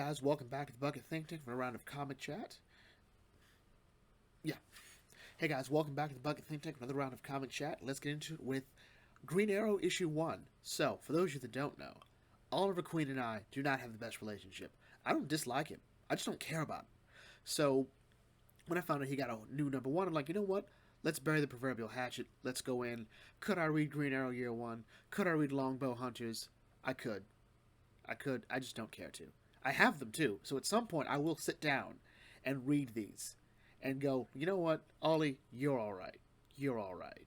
guys, welcome back to the Bucket Think Tank for a round of comic chat. Yeah. Hey guys, welcome back to the Bucket Think Tank for another round of comic chat. Let's get into it with Green Arrow issue 1. So, for those of you that don't know, Oliver Queen and I do not have the best relationship. I don't dislike him. I just don't care about him. So, when I found out he got a new number 1, I'm like, you know what? Let's bury the proverbial hatchet. Let's go in. Could I read Green Arrow year 1? Could I read Longbow Hunters? I could. I just don't care to. I have them too, so at some point I will sit down and read these and go, you know what, Ollie, you're alright. You're alright.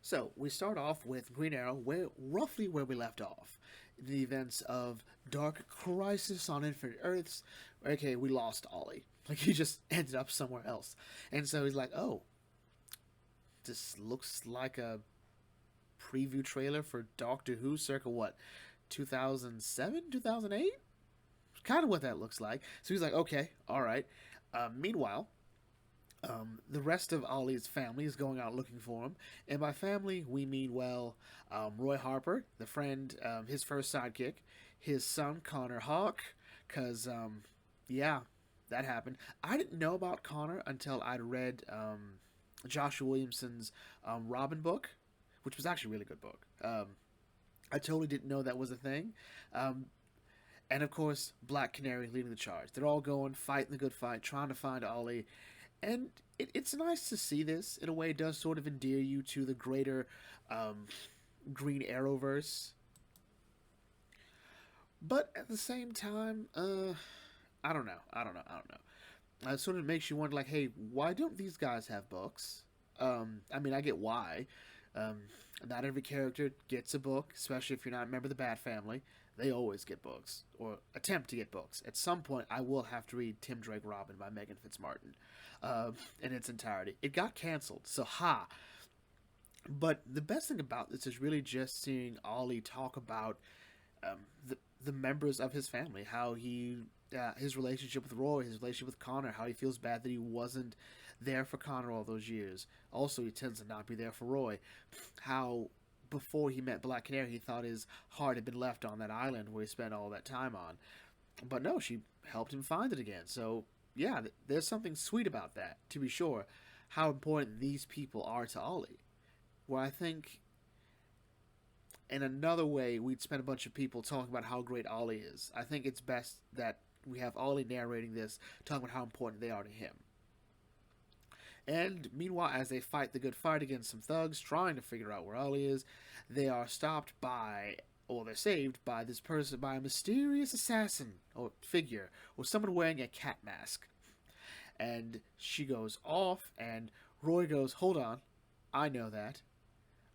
So, we start off with Green Arrow, roughly where we left off. The events of Dark Crisis on Infinite Earths. Okay, we lost Ollie. Like, he just ended up somewhere else. And so he's like, oh, this looks like a preview trailer for Doctor Who circa what, 2007, 2008? Kind of what that looks like. So he's like, okay, all right. Meanwhile, the rest of Ollie's family is going out looking for him. And by family, we mean, well, Roy Harper, the friend, his first sidekick, his son, Connor Hawk, because, yeah, that happened. I didn't know about Connor until I'd read Joshua Williamson's Robin book, which was actually a really good book. I totally didn't know that was a thing. And of course, Black Canary leading the charge. They're all going, fighting the good fight, trying to find Ollie. And it's nice to see this. In a way, it does sort of endear you to the greater Green Arrowverse. But at the same time, I don't know. It sort of makes you wonder, like, hey, why don't these guys have books? I mean, I get why. Um, Not every character gets a book, especially if you're not a member of the Bat Family. They always get books, or attempt to get books. At some point, I will have to read Tim Drake Robin by Megan Fitzmartin in its entirety. It got canceled, so ha. But the best thing about this is really just seeing Ollie talk about the members of his family, how his relationship with Roy, his relationship with Connor, how he feels bad that he wasn't there for Connor all those years. Also, he tends to not be there for Roy. How before he met Black Canary, he thought his heart had been left on that island where he spent all that time on. But no, she helped him find it again. So, yeah, there's something sweet about that, to be sure. How important these people are to Ollie. Where I think, in another way, we'd spend a bunch of people talking about how great Ollie is. I think it's best that we have Ollie narrating this, talking about how important they are to him. And meanwhile, as they fight the good fight against some thugs trying to figure out where Ollie is, they are stopped by, or they're saved by this person, by a mysterious assassin or figure, or someone wearing a cat mask. And she goes off, and Roy goes, hold on, I know that.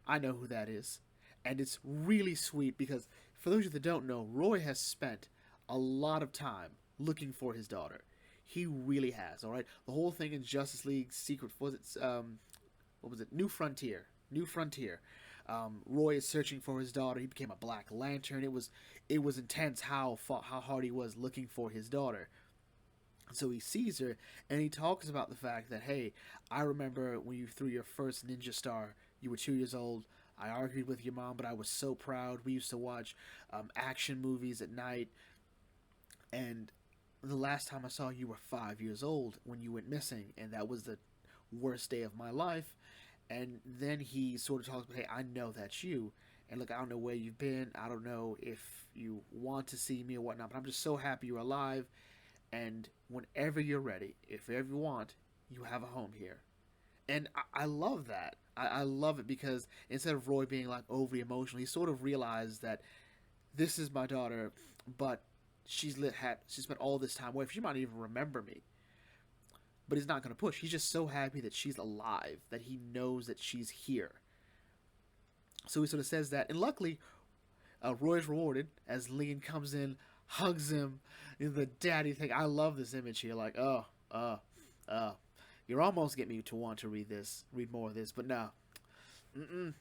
I know who that is. And it's really sweet because, for those of you that don't know, Roy has spent a lot of time looking for his daughter. He really has, all right? The whole thing in Justice League Secret, what was it? New Frontier. Roy is searching for his daughter. He became a Black Lantern. It was intense how hard he was looking for his daughter. So he sees her, and he talks about the fact that, hey, I remember when you threw your first ninja star, you were 2 years old. I argued with your mom, but I was so proud. We used to watch action movies at night, and the last time I saw you were 5 years old when you went missing, and that was the worst day of my life. And then he sort of talks about, hey, I know that's you, and look, I don't know where you've been. I don't know if you want to see me or whatnot, but I'm just so happy you're alive, and whenever you're ready, if ever you want, you have a home here. And I love that. I love it because instead of Roy being like overly emotional, he sort of realized that this is my daughter, but she spent all this time away. She might not even remember me. But he's not going to push. He's just so happy that she's alive, that he knows that she's here. So he sort of says that. And luckily, Roy's rewarded as Lean comes in, hugs him, in the daddy thing. I love this image here. Like, you're almost getting me to want to read more of this. But no.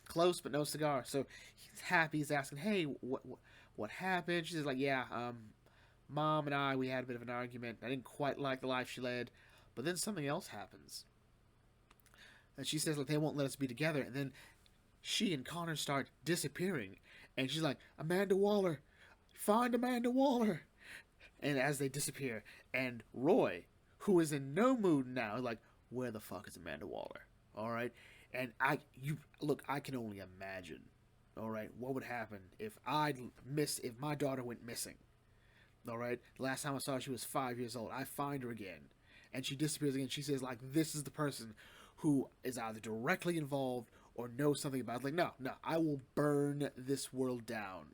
Close, but no cigar. So he's happy. He's asking, hey, what happened? She's like, yeah, Mom and we had a bit of an argument. I didn't quite like the life she led. But then something else happens. And she says, like, they won't let us be together. And then she and Connor start disappearing, and she's like, Amanda Waller, find Amanda Waller. And as they disappear, and Roy, who is in no mood now, is like, where the fuck is Amanda Waller? All right, and I can only imagine. All right, what would happen if if my daughter went missing? All right, last time I saw her, she was 5 years old. I find her again, and she disappears again. She says like, this is the person who is either directly involved or knows something about it. Like, no, no, I will burn this world down.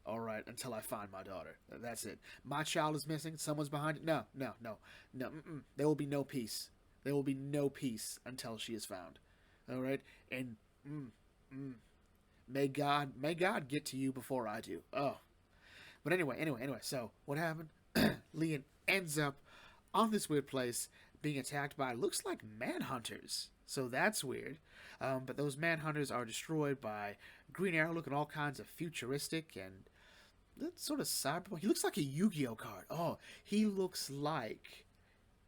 All right, until I find my daughter. That's it. My child is missing. Someone's behind it. No, no, no, no. There will be no peace. There will be no peace until she is found. All right, and mm, mm, may God get to you before I do. Oh, but anyway. So what happened? Leon ends up on this weird place being attacked by looks like manhunters. So that's weird. But those manhunters are destroyed by Green Arrow looking all kinds of futuristic and that sort of cyberpunk. He looks like a Yu-Gi-Oh card. Oh, he looks like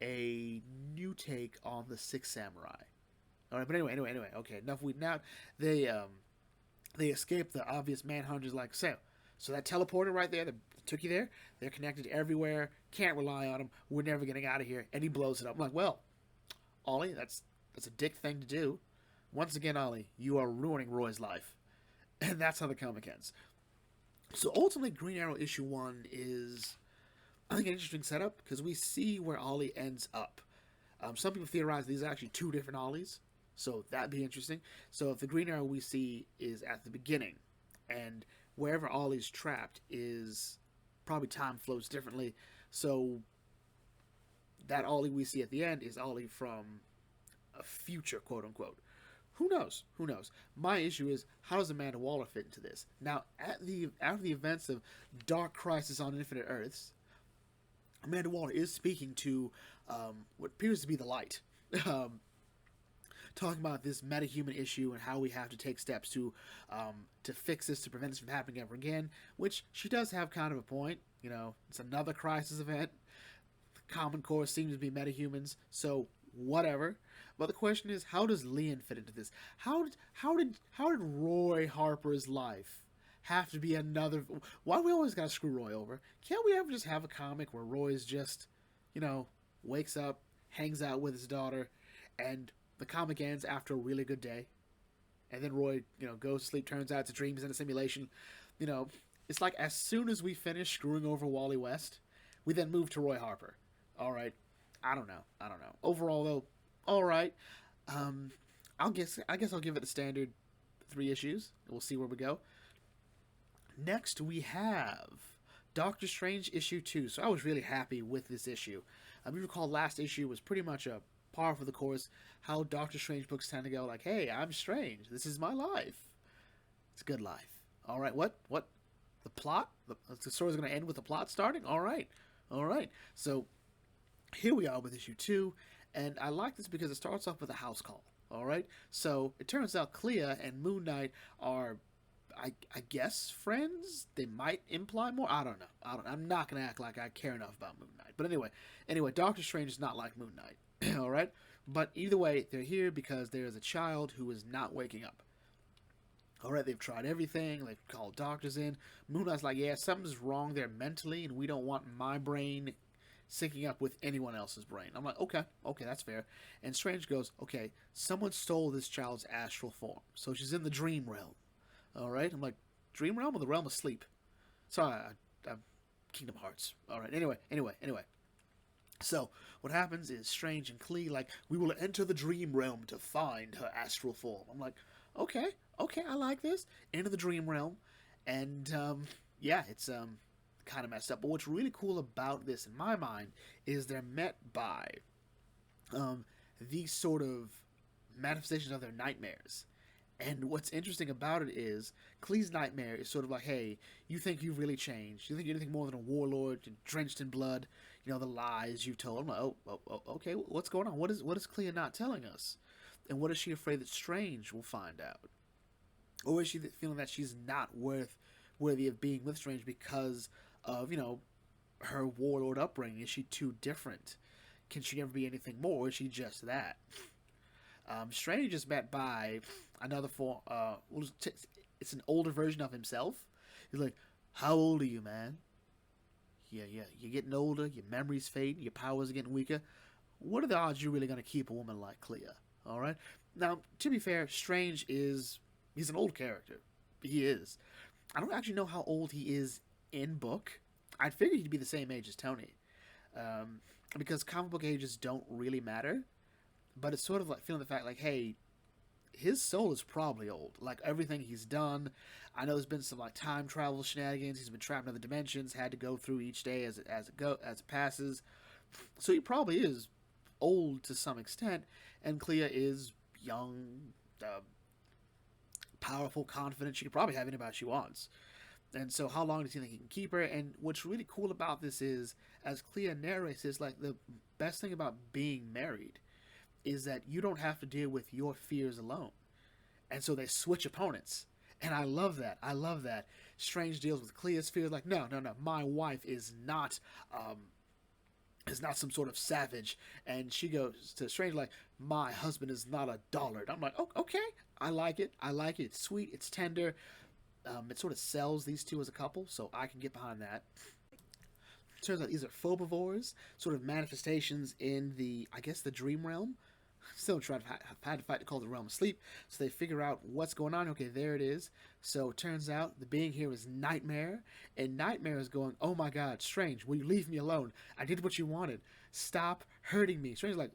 a new take on the Six Samurai. All right, but anyway. Okay, enough. Now they escape the obvious manhunters like so. So that teleporter right there that took you there, they're connected everywhere. Can't rely on them. We're never getting out of here. And he blows it up. I'm like, well, Ollie, that's a dick thing to do. Once again, Ollie, you are ruining Roy's life. And that's how the comic ends. So ultimately, Green Arrow issue 1 is, I think, an interesting setup because we see where Ollie ends up. Some people theorize these are actually two different Ollies, so that'd be interesting. So if the Green Arrow we see is at the beginning, and wherever Ollie's trapped is probably time flows differently, so that Ollie we see at the end is Ollie from a future, quote unquote. Who knows? Who knows? My issue is, how does Amanda Waller fit into this? Now, after the events of Dark Crisis on Infinite Earths, Amanda Waller is speaking to what appears to be the Light, talking about this metahuman issue and how we have to take steps to fix this, to prevent this from happening ever again. Which she does have kind of a point. You know, it's another crisis event. The Common Core seems to be metahumans, so whatever. But the question is, how does Leon fit into this? How did Roy Harper's life have to be another? Why do we always gotta screw Roy over? Can't we ever just have a comic where Roy's just, wakes up, hangs out with his daughter, and the comic ends after a really good day, and then Roy, goes to sleep. Turns out it's a dream. He's in a simulation. It's like as soon as we finish screwing over Wally West, we then move to Roy Harper. All right. I don't know. Overall, though, all right. I guess I'll give it the standard 3 issues. We'll see where we go. Next, we have Doctor Strange issue 2. So I was really happy with this issue. You recall last issue was pretty much a par for the course. How Doctor Strange books tend to go like, hey, I'm strange. This is my life. It's a good life. All right. What? The plot? The story's going to end with the plot starting? All right. So here we are with issue 2, and I like this because it starts off with a house call. All right, so it turns out Clea and Moon Knight are, I guess, friends. They might imply more. I don't know. I'm not gonna act like I care enough about Moon Knight. But anyway, Doctor Strange is not like Moon Knight. All right, but either way, they're here because there is a child who is not waking up. All right, they've tried everything. They've called doctors in. Moon Knight's like, yeah, something's wrong there mentally, and we don't want my brain syncing up with anyone else's brain. I'm like, okay, that's fair. And Strange goes, okay, someone stole this child's astral form, so she's in the dream realm. All right, I'm like, dream realm or the realm of sleep? Sorry, I'm Kingdom Hearts. All right, anyway. So what happens is Strange and Clea like, we will enter the dream realm to find her astral form. I'm like, okay, I like this. Into the dream realm, and yeah, it's kind of messed up. But what's really cool about this, in my mind, is they're met by these sort of manifestations of their nightmares. And what's interesting about it is Clee's nightmare is sort of like, hey, you think you've really changed. You think you're anything more than a warlord drenched in blood. The lies you've told. I'm like, oh, okay, what's going on? What is Clea not telling us? And what is she afraid that Strange will find out? Or is she feeling that she's not worthy of being with Strange because of, her warlord upbringing? Is she too different? Can she ever be anything more, or is she just that? Strange is met by another form. It's an older version of himself. He's like, "How old are you, man? Yeah, yeah, you're getting older. Your memory's fading. Your powers are getting weaker. What are the odds you're really gonna keep a woman like Clea?" All right. Now, to be fair, Strange is he's an old character. He is. I don't actually know how old he is in book. I'd figure he'd be the same age as Tony, um, because comic book ages don't really matter. But it's sort of like feeling the fact, like, hey, his soul is probably old. Like everything he's done. I know there's been some like time travel shenanigans. He's been trapped in other dimensions. Had to go through each day as it passes. So he probably is old to some extent. And Clea is young, powerful, confident. She could probably have anybody she wants. And so, how long does he think he can keep her? And what's really cool about this is, as Clea narrates, is like the best thing about being married is that you don't have to deal with your fears alone. And so they switch opponents. And I love that. I love that. Strange deals with Clea's fears, like, no, no, no, my wife is not some sort of savage. And she goes to Strange like, my husband is not a dullard. I'm like, oh, okay, I like it. I like it. It's sweet. It's tender. It sort of sells these two as a couple, so I can get behind that. Turns out these are phobivores, sort of manifestations in the, I guess, the dream realm. Still trying to had to fight to call the realm of sleep, so they figure out what's going on. Okay, there it is. So it turns out the being here is Nightmare, and Nightmare is going, "Oh my God, Strange, will you leave me alone? I did what you wanted. Stop hurting me." Strange like,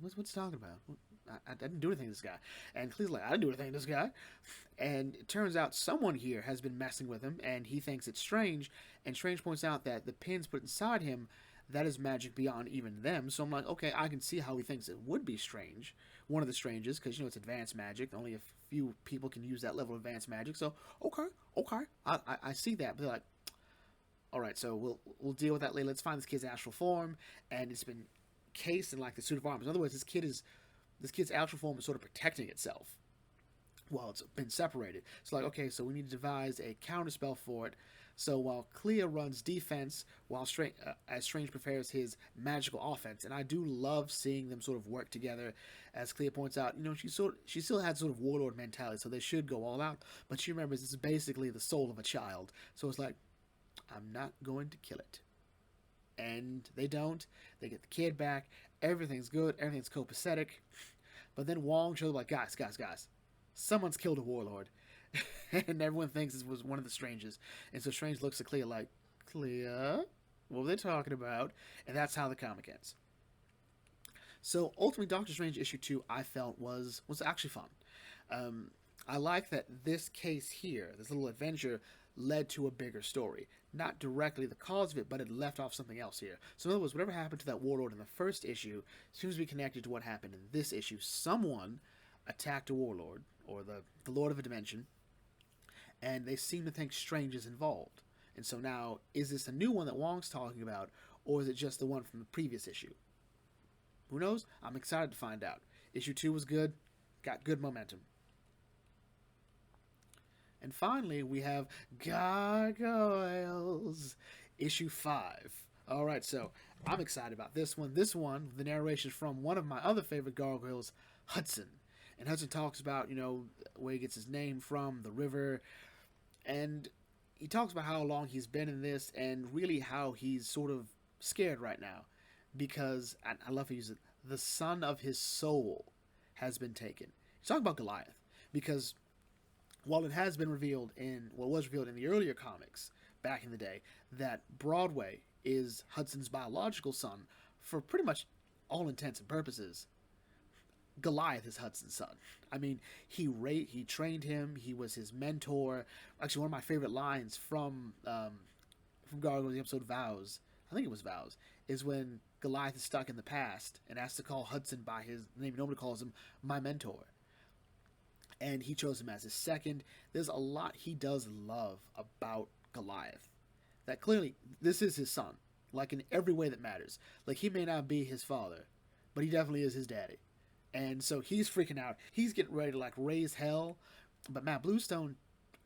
what's he talking about? I didn't do anything to this guy. And Clee's like, I didn't do anything to this guy. And it turns out someone here has been messing with him, and he thinks it's Strange. And Strange points out that the pins put inside him, that is magic beyond even them. So I'm like, okay, I can see how he thinks it would be Strange. One of the Stranges, because, it's advanced magic. Only a few people can use that level of advanced magic. So, okay. I see that. But they're like, all right, so we'll deal with that later. Let's find this kid's astral form. And it's been cased in, like, the suit of arms. In other words, this kid's astral form is sort of protecting itself while it's been separated. It's like, okay, so we need to devise a counterspell for it. So while Clea runs defense, while as Strange prepares his magical offense, and I do love seeing them sort of work together. As Clea points out, she still had sort of warlord mentality, so they should go all out. But she remembers it's basically the soul of a child, so it's like, I'm not going to kill it. And they don't. They get the kid back. Everything's good. Everything's copacetic. But then Wong shows up like, guys, someone's killed a warlord. And everyone thinks it was one of the Stranges. And so Strange looks at Clea like, Clea? What were they talking about? And that's how the comic ends. So ultimately, Doctor Strange issue 2, I felt was actually fun. I like that this case here, this little adventure, led to a bigger story. Not directly the cause of it, but it left off something else here. So in other words, whatever happened to that warlord in the first issue seems to be connected to what happened in this issue. Someone attacked a warlord, or the lord of a dimension, and they seem to think Strange is involved. And so now, is this a new one that Wong's talking about, or is it just the one from the previous issue? Who knows? I'm excited to find out. Issue 2 was good, got good momentum. And finally, we have Gargoyles, issue 5. All right, so I'm excited about this one. This one, the narration is from one of my other favorite Gargoyles, Hudson. And Hudson talks about, where he gets his name from, the river. And he talks about how long he's been in this and really how he's sort of scared right now. Because, I love to use it, the son of his soul has been taken. He's talking about Goliath. Because while it has been revealed was revealed in the earlier comics back in the day, that Broadway is Hudson's biological son for pretty much all intents and purposes, Goliath is Hudson's son. I mean, he trained him. He was his mentor. Actually, one of my favorite lines from Gargoyles, the episode Vows, I think it was Vows, is when Goliath is stuck in the past and has to call Hudson by his name. Nobody calls him my mentor. And he chose him as his second. There's a lot he does love about Goliath. That clearly, this is his son. Like, in every way that matters. Like, he may not be his father, but he definitely is his daddy. And so he's freaking out. He's getting ready to, like, raise hell. But Matt Bluestone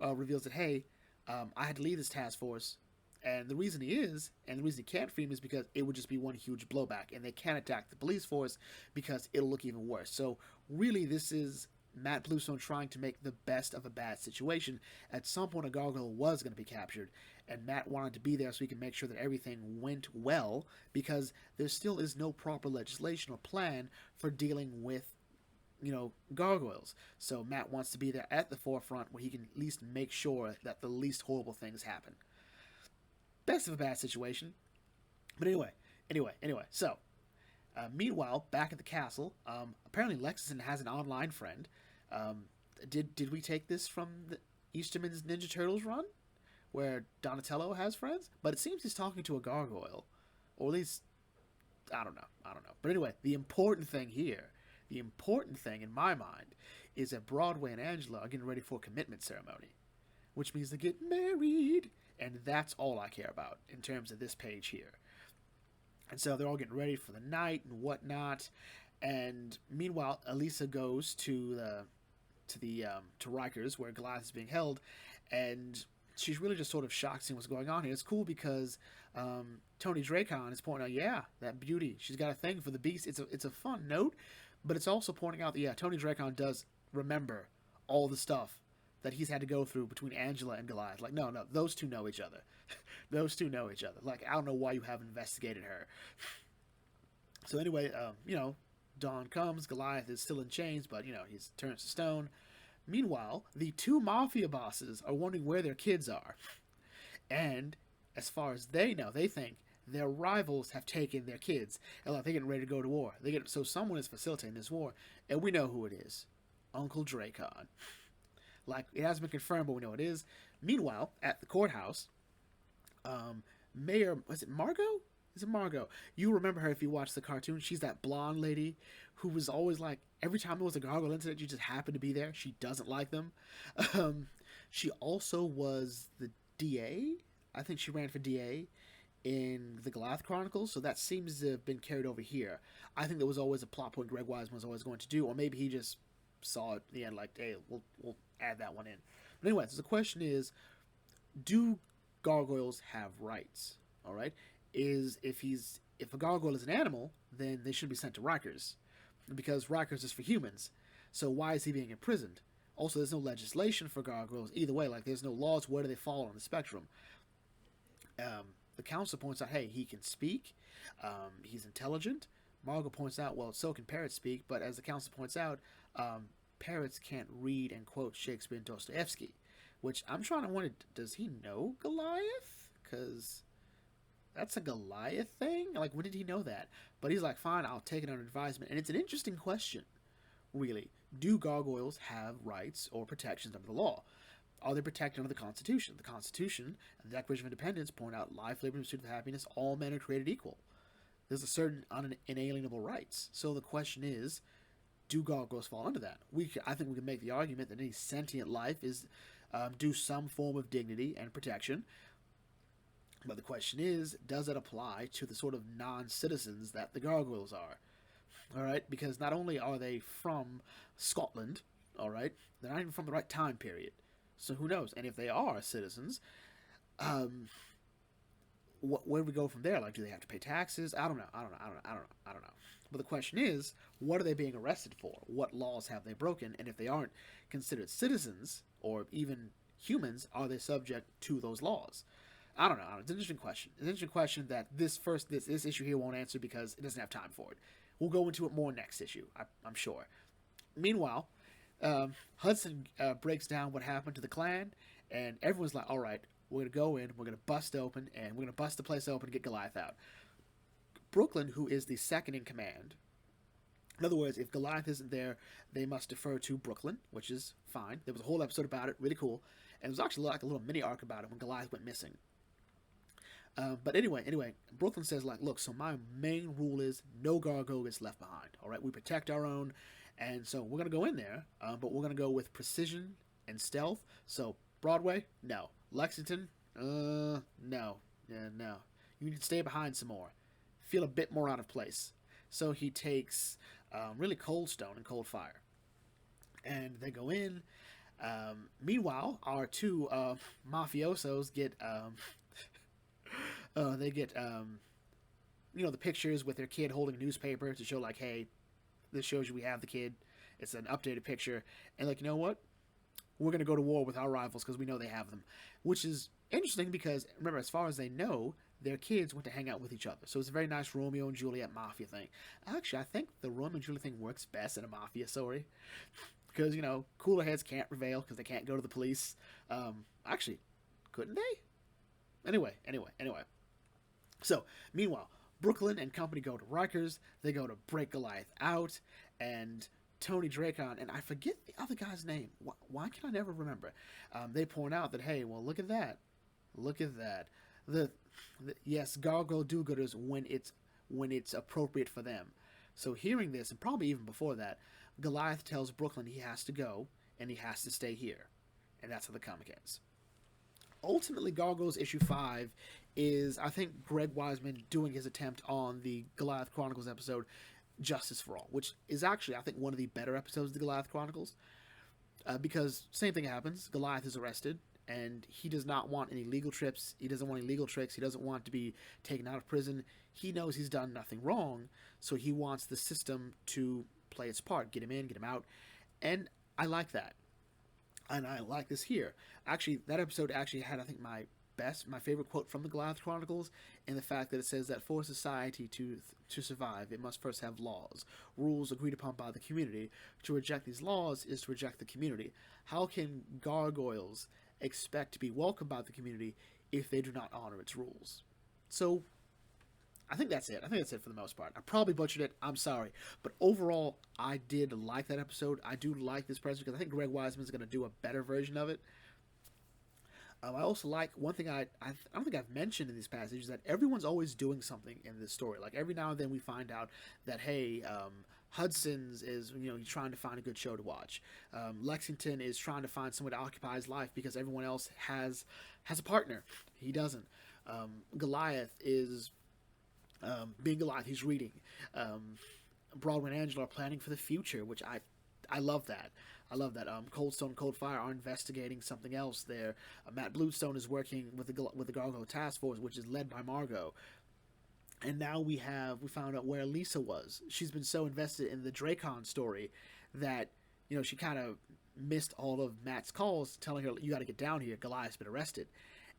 reveals that, hey, I had to leave this task force. And the reason he is, and the reason he can't free him is because it would just be one huge blowback, and they can't attack the police force because it'll look even worse. So really, this is Matt Bluestone trying to make the best of a bad situation. At some point, a gargoyle was going to be captured, and Matt wanted to be there so he can make sure that everything went well, because there still is no proper legislation or plan for dealing with, gargoyles. So Matt wants to be there at the forefront where he can at least make sure that the least horrible things happen. Best of a bad situation. But anyway. So, meanwhile, back at the castle, apparently Lexington has an online friend. Did we take this from the Easterman's Ninja Turtles run, where Donatello has friends? But it seems he's talking to a gargoyle, or at least I don't know. But anyway, the important thing in my mind, is that Broadway and Angela are getting ready for a commitment ceremony, which means they get married, and that's all I care about in terms of this page here. And so they're all getting ready for the night and whatnot. And meanwhile, Elisa goes to Rikers, where Goliath is being held, and she's really just sort of shocked seeing what's going on here. It's cool because Tony Dracon is pointing out, yeah, that beauty, she's got a thing for the beast. It's a fun note, but it's also pointing out that, yeah, Tony Dracon does remember all the stuff that he's had to go through between Angela and Goliath. Like, no, those two know each other. Those two know each other. Like, I don't know why you haven't investigated her. So anyway, dawn comes. Goliath is still in chains, but, he's turns to stone. Meanwhile, the two mafia bosses are wondering where their kids are. And as far as they know, they think their rivals have taken their kids. And like, they're getting ready to go to war. So someone is facilitating this war, and we know who it is. Uncle Dracon. Like, it hasn't been confirmed, but we know it is. Meanwhile, at the courthouse, Mayor, was it Margot? Is it Margot? You remember her if you watched the cartoon. She's that blonde lady who was always like, every time there was a gargoyle incident, you just happened to be there. She doesn't like them. She also was the DA. I think she ran for DA in the Goliath Chronicles, so that seems to have been carried over here. I think there was always a plot point Greg Weisman was always going to do, or maybe he just saw it at the end, like, hey, we'll add that one in. But anyway, so the question is, do gargoyles have rights? All right, if a gargoyle is an animal, then they should be sent to Rikers, because Rikers is for humans. So why is he being imprisoned? Also, there's no legislation for gargoyles either way. Like, there's no laws. Where do they fall on the spectrum? The council points out, hey, he can speak. He's intelligent. Margot points out, well, so can parrots speak, but as the council points out, parrots can't read and quote Shakespeare and Dostoevsky, which I'm trying to wonder, does he know Goliath? Because that's a Goliath thing? Like, when did he know that? But he's like, fine, I'll take it under advisement. And it's an interesting question, really. Do gargoyles have rights or protections under the law? Are they protected under the Constitution? The Constitution and the Declaration of Independence point out life, liberty, and pursuit of happiness, all men are created equal. There's a certain unalienable rights. So the question is, do gargoyles fall under that? I think we can make the argument that any sentient life is due some form of dignity and protection. But the question is, does it apply to the sort of non-citizens that the gargoyles are? All right, because not only are they from Scotland, all right, they're not even from the right time period. So who knows? And if they are citizens, where do we go from there? Like, do they have to pay taxes? I don't know. But the question is, what are they being arrested for? What laws have they broken? And if they aren't considered citizens or even humans, are they subject to those laws? I don't know. It's an interesting question. It's an interesting question that this issue here won't answer because it doesn't have time for it. We'll go into it more next issue, I'm sure. Meanwhile, Hudson breaks down what happened to the clan, and everyone's like, all right, we're going to go in, we're going to bust open, and we're going to bust the place open and get Goliath out. Brooklyn, who is the second in command, in other words, if Goliath isn't there, they must defer to Brooklyn, which is fine. There was a whole episode about it, really cool, and it was actually like a little mini arc about it when Goliath went missing. But anyway, Brooklyn says, like, look, so my main rule is no gargoyle gets left behind, all right? We protect our own, and so we're going to go in there, but we're going to go with precision and stealth. So Broadway, no. Lexington, no. Yeah, no. You need to stay behind some more. Feel a bit more out of place. So he takes really Cold Stone and Cold Fire. And they go in. Meanwhile, our two mafiosos get They get the pictures with their kid holding a newspaper to show like, hey, this shows you we have the kid. It's an updated picture, and like, you know what? We're gonna go to war with our rivals because we know they have them, which is interesting because remember, as far as they know, their kids went to hang out with each other. So it's a very nice Romeo and Juliet mafia thing. Actually, I think the Romeo and Juliet thing works best in a mafia story because cooler heads can't prevail because they can't go to the police. Actually, couldn't they? Anyway. So meanwhile, Brooklyn and company go to Rikers. They go to break Goliath out, and Tony Dracon, and I forget the other guy's name. Why can I never remember? They point out that, hey, well, look at that. Look at that. Yes, gargoyle do-gooders when it's appropriate for them. So hearing this, and probably even before that, Goliath tells Brooklyn he has to go, and he has to stay here. And that's how the comic ends. Ultimately, Gargoyles issue 5 is, I think, Greg Weisman doing his attempt on the Goliath Chronicles episode, Justice for All, which is actually, I think, one of the better episodes of the Goliath Chronicles. Because same thing happens. Goliath is arrested, and he does not want any legal trips. He doesn't want any legal tricks. He doesn't want to be taken out of prison. He knows he's done nothing wrong, so he wants the system to play its part, get him in, get him out. And I like that. And I like this here. Actually, that episode actually had, I think, my favorite quote from the Goliath Chronicles, in the fact that it says that for society to survive, it must first have laws, rules agreed upon by the community. To reject these laws is to reject the community. How can gargoyles expect to be welcomed by the community if they do not honor its rules? So, I think that's it. I think that's it for the most part. I probably butchered it. I'm sorry. But overall, I did like that episode. I do like this present because I think Greg Weisman's going to do a better version of it. I also like one thing I don't think I've mentioned in these passages, that everyone's always doing something in this story. Like every now and then we find out that, hey, Hudson's is he's trying to find a good show to watch. Lexington is trying to find someone to occupy his life because everyone else has a partner. He doesn't. Goliath is being Goliath. He's reading. Broadway and Angela are planning for the future, which I love that. I love that. Cold Stone and Cold Fire are investigating something else there. Matt Bluestone is working with the Gargoyle Task Force, which is led by Margot. And now we found out where Lisa was. She's been so invested in the Dracon story that she kind of missed all of Matt's calls telling her, you got to get down here. Goliath's been arrested.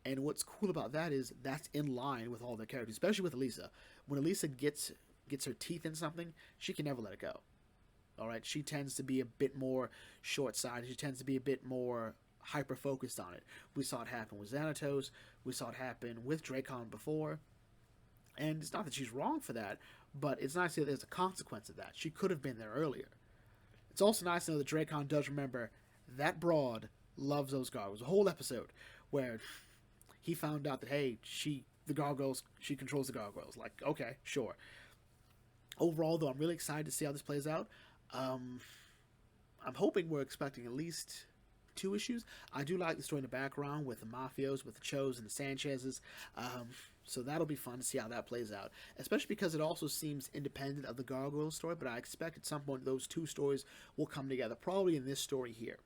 And what's cool about that is that's in line with all their characters, especially with Elisa. When Elisa gets her teeth in something, she can never let it go. All right, she tends to be a bit more short-sighted. She tends to be a bit more hyper-focused on it. We saw it happen with Xanatos. We saw it happen with Dracon before. And it's not that she's wrong for that, but it's nice to see that there's a consequence of that. She could have been there earlier. It's also nice to know that Dracon does remember that broad loves those gargoyles. A whole episode where he found out that, hey, she controls the gargoyles. Like, okay, sure. Overall, though, I'm really excited to see how this plays out. I'm hoping we're expecting at least 2 issues. I do like the story in the background with the Mafios, with the Chos and the Sanchez's. So that'll be fun to see how that plays out. Especially because it also seems independent of the Gargoyle story, but I expect at some point those 2 stories will come together, probably in this story here.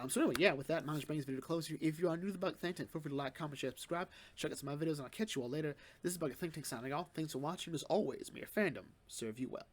So anyway, yeah, with that, I'm just bringing this video to close here. If you are new to the Bucket Think Tank, feel free to like, comment, share, subscribe. Check out some of my videos, and I'll catch you all later. This is Bucket Think Tank signing off. Thanks for watching. As always, may your fandom serve you well.